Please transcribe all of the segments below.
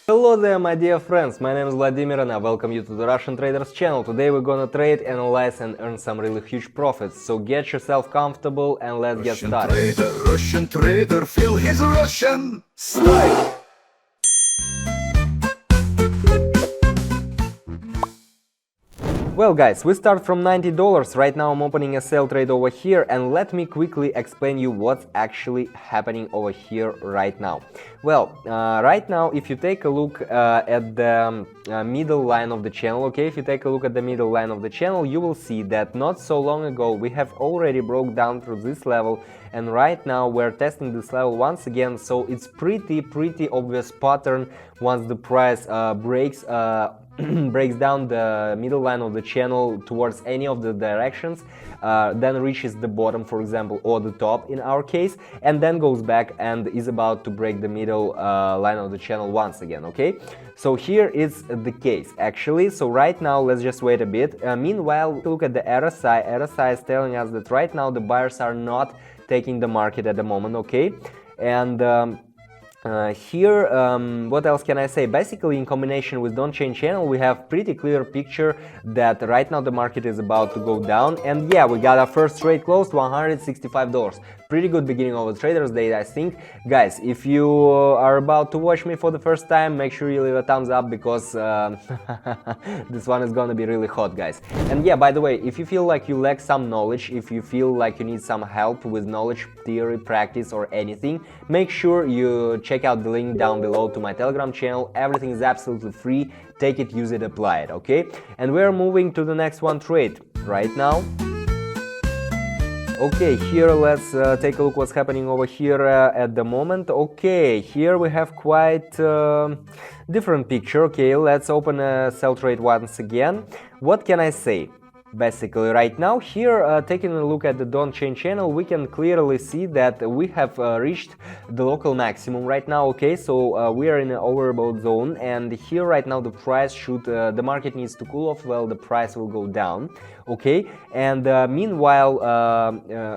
Hello there, my dear friends, my name is Vladimir and I welcome you to the Russian Traders channel. Today we're gonna trade, analyze and earn some really huge profits. So get yourself comfortable and let's get started. Russian trader, feel his Russian style. Well guys, we start from $90. Right now I'm opening a sell trade over here and let me quickly explain you what's actually happening over here right now. Well, right now if you take a look at the middle line of the channel, okay, if you take a look at the middle line of the channel, you will see that not so long ago we have already broke down through this level, and right now we're testing this level once again. So it's pretty obvious pattern. Once the price breaks down the middle line of the channel towards any of the directions, then reaches the bottom, for example, or the top in our case, and then goes back and is about to break the middle line of the channel once again, okay? So here is the case actually. So right now let's just wait a bit. Meanwhile, look at the RSI. RSI is telling us that right now the buyers are not taking the market at the moment, okay? And here, what else can I say? Basically, in combination with Don't Change Channel, we have pretty clear picture that right now the market is about to go down. And yeah, we got our first trade closed, $165. Pretty good beginning of a trader's day, I think. Guys, if you are about to watch me for the first time, make sure you leave a thumbs up because this one is gonna be really hot, guys. And yeah, by the way, if you feel like you lack some knowledge, if you feel like you need some help with knowledge, theory, practice or anything, make sure you check out the link down below to my Telegram channel. Everything is absolutely free. Take it, use it, apply it, okay? And we're moving to the next one trade right now. Okay, here let's take a look what's happening over here at the moment. Okay, here we have quite different picture. Okay, let's open a sell trade once again. What can I say? Basically, right now here, taking a look at the Don't Change channel, we can clearly see that we have reached the local maximum right now. Okay, so we are in an overbought zone, and here right now the price should, the market needs to cool off. Well, the price will go down. Okay, and meanwhile,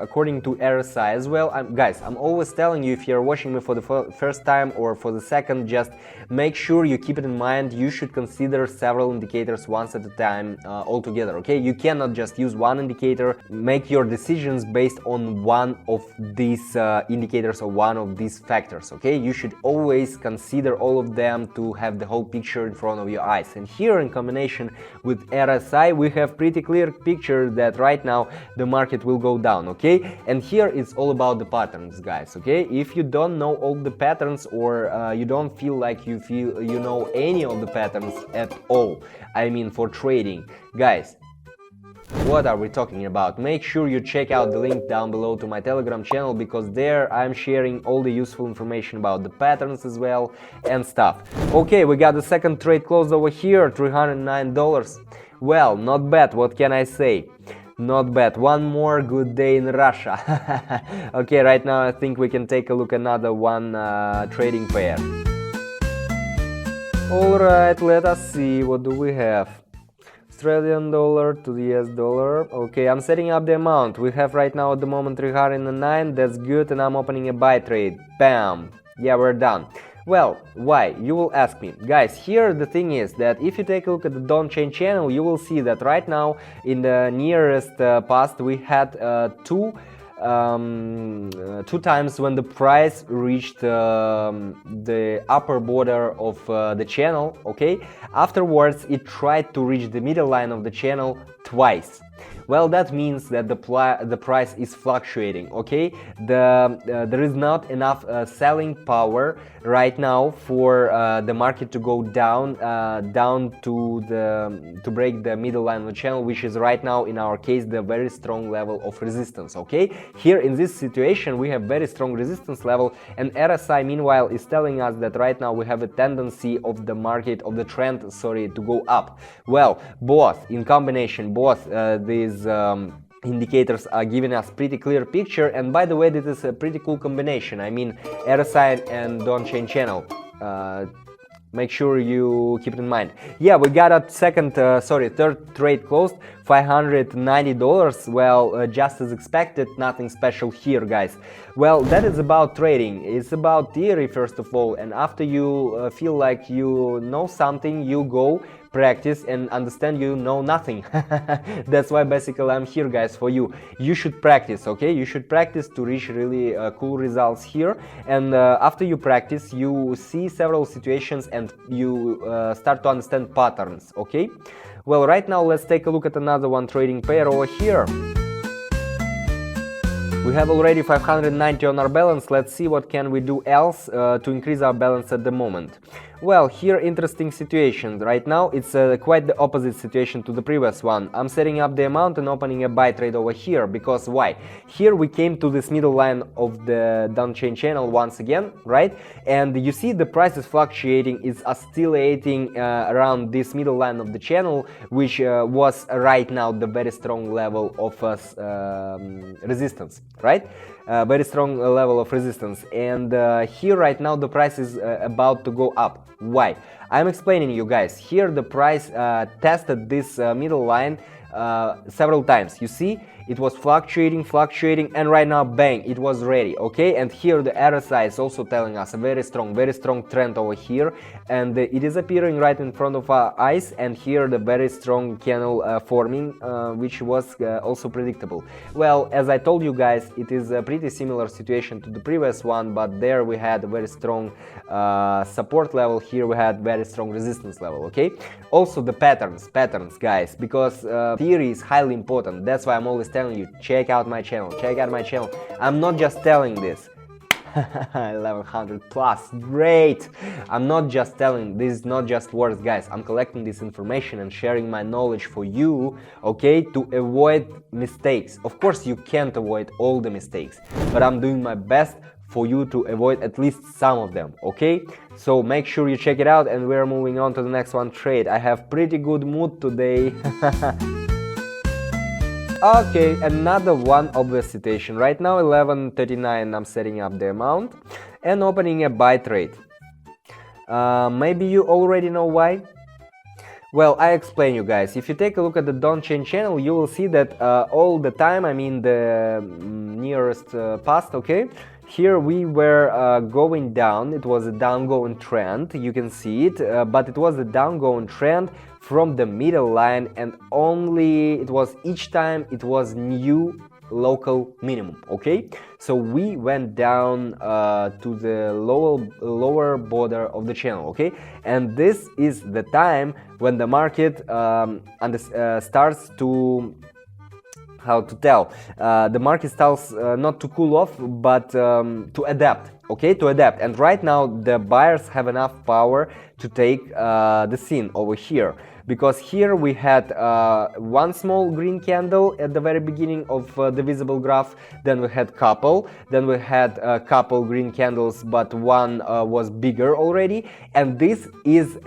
according to RSI as well, guys, I'm always telling you, if you're watching me for the first time or for the second, just make sure you keep it in mind. You should consider several indicators once at a time altogether. Okay, you cannot just use one indicator. Make your decisions based on one of these indicators or one of these factors. Okay, you should always consider all of them to have the whole picture in front of your eyes. And here, in combination with RSI, we have pretty clear picture that right now the market will go down. Okay, and here it's all about the patterns, guys. Okay, if you don't know all the patterns, or you don't feel like you know any of the patterns at all, I mean for trading, guys, what are we talking about? Make sure you check out the link down below to my Telegram channel, because there I'm sharing all the useful information about the patterns as well and stuff. Okay, we got the second trade closed over here, $309. Well, not bad, what can I say? Not bad. One more good day in Russia. Okay, right now I think we can take a look at another one trading pair. Alright, let us see, what do we have? Australian dollar to the US dollar. Okay, I'm setting up the amount. We have right now at the moment 309, that's good, and I'm opening a buy trade. Bam! Yeah, we're done. Well, why? You will ask me. Guys, here the thing is that if you take a look at the Don't Change channel, you will see that right now in the nearest past we had two times when the price reached the upper border of the channel. Okay, afterwards it tried to reach the middle line of the channel twice. Well, that means that the price is fluctuating. Okay, there is not enough selling power right now for the market to go down to break the middle line of the channel, which is right now in our case the very strong level of resistance. Okay, here in this situation we have very strong resistance level, and RSI meanwhile is telling us that right now we have a tendency of the market, of the trend, sorry, to go up. Well, both in combination, both these indicators are giving us pretty clear picture. And by the way, this is a pretty cool combination. I mean, RSI and Don't Change channel. Make sure you keep it in mind. Yeah, we got a third trade closed, $590. Well, just as expected, nothing special here, guys. Well, that is about trading. It's about theory, first of all, and after you feel like you know something, you go practice and understand you know nothing. That's why basically I'm here, guys, for you. You should practice, okay? You should practice to reach really cool results here, and after you practice, you see several situations and you start to understand patterns, okay? Well, right now let's take a look at another one trading pair over here. We have already 590 on our balance. Let's see what can we do else to increase our balance at the moment. Well, here interesting situation. Right now it's quite the opposite situation to the previous one. I'm setting up the amount and opening a buy trade over here, because why? Here we came to this middle line of the downchain channel once again, right? And you see the price is fluctuating, it's oscillating around this middle line of the channel, which was right now the very strong level of resistance, right? Very strong level of resistance, and here right now the price is about to go up. Why? I'm explaining you guys. Here the price tested this middle line several times. You see, it was fluctuating, and right now bang, it was ready, okay? And here the RSI is also telling us a very strong trend over here, and it is appearing right in front of our eyes, and here the very strong candle forming, which was also predictable. Well, as I told you guys, it is a pretty similar situation to the previous one, but there we had a very strong support level, here we had very strong resistance level, okay? Also the patterns, guys, because theory is highly important. That's why I'm always telling you, check out my channel. I'm not just telling this. 1100 plus, great. I'm not just telling, this is not just words, guys. I'm collecting this information and sharing my knowledge for you, okay, to avoid mistakes. Of course you can't avoid all the mistakes, but I'm doing my best for you to avoid at least some of them, okay? So make sure you check it out, and we're moving on to the next one trade. I have pretty good mood today. Okay, another one obvious situation. Right now 11:39, I'm setting up the amount and opening a buy trade. Maybe you already know why. Well, I explain you guys. If you take a look at the downchain channel, you will see that all the time, I mean the nearest past, okay, here we were going down. It was a downgoing trend, you can see it, but it was a downgoing trend from the middle line, and only it was each time it was new local minimum, okay? So we went down to the lower border of the channel, okay? And this is the time when the market starts to, how to tell, the market starts not to cool off, but to adapt, okay, to adapt. And right now the buyers have enough power to take the scene over here, because here we had one small green candle at the very beginning of the visible graph, then we had couple, then we had a couple green candles, but one was bigger already, and this is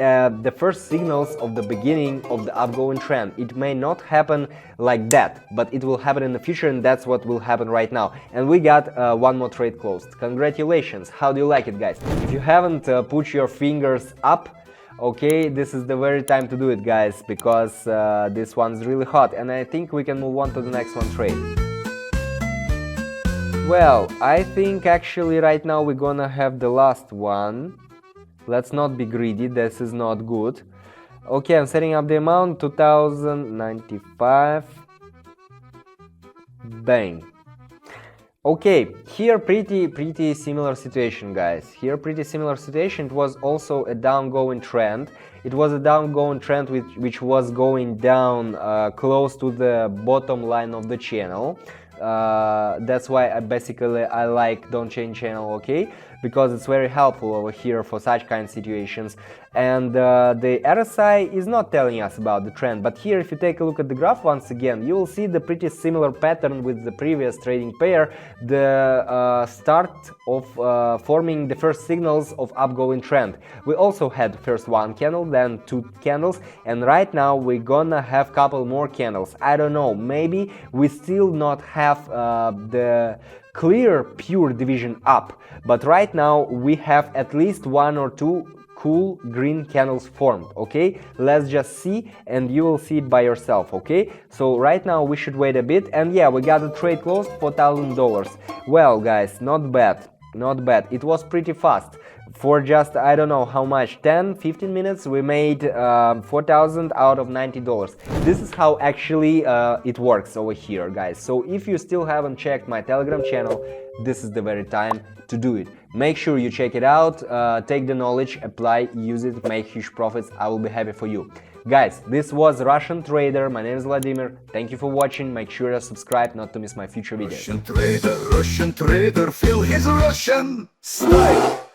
the first signals of the beginning of the upgoing trend. It may not happen like that, but it will happen in the future, and that's what will happen right now. And we got one more trade closed. Congratulations. How do you like it, guys? If you haven't put your fingers up, okay, this is the very time to do it, guys, because this one's really hot, and I think we can move on to the next one trade. Well, I think actually right now we're gonna have the last one. Let's not be greedy, this is not good. Okay, I'm setting up the amount, 2095. Bang. Okay, here pretty similar situation, guys. Here pretty similar situation. It was also a downgoing trend. It was a downgoing trend which was going down close to the bottom line of the channel. That's why I like downchain channel, okay, because it's very helpful over here for such kind of situations. And the RSI is not telling us about the trend, but here if you take a look at the graph once again, you will see the pretty similar pattern with the previous trading pair, the start of forming the first signals of upgoing trend. We also had first one candle, then two candles, and right now we're gonna have couple more candles. I don't know, maybe we still not have the clear pure division up, but right now we have at least one or two cool green candles formed. Okay, let's just see and you will see it by yourself. Okay, so right now we should wait a bit, and yeah, we got the trade closed, $4,000. Well guys, not bad, not bad. It was pretty fast. For just, I don't know how much, 10-15 minutes, we made 4,000 out of $90. This is how actually it works over here, guys. So if you still haven't checked my Telegram channel, this is the very time to do it. Make sure you check it out, take the knowledge, apply, use it, make huge profits. I will be happy for you. Guys, this was Russian Trader. My name is Vladimir. Thank you for watching. Make sure to subscribe not to miss my future videos. Russian trader, feel his Russian style.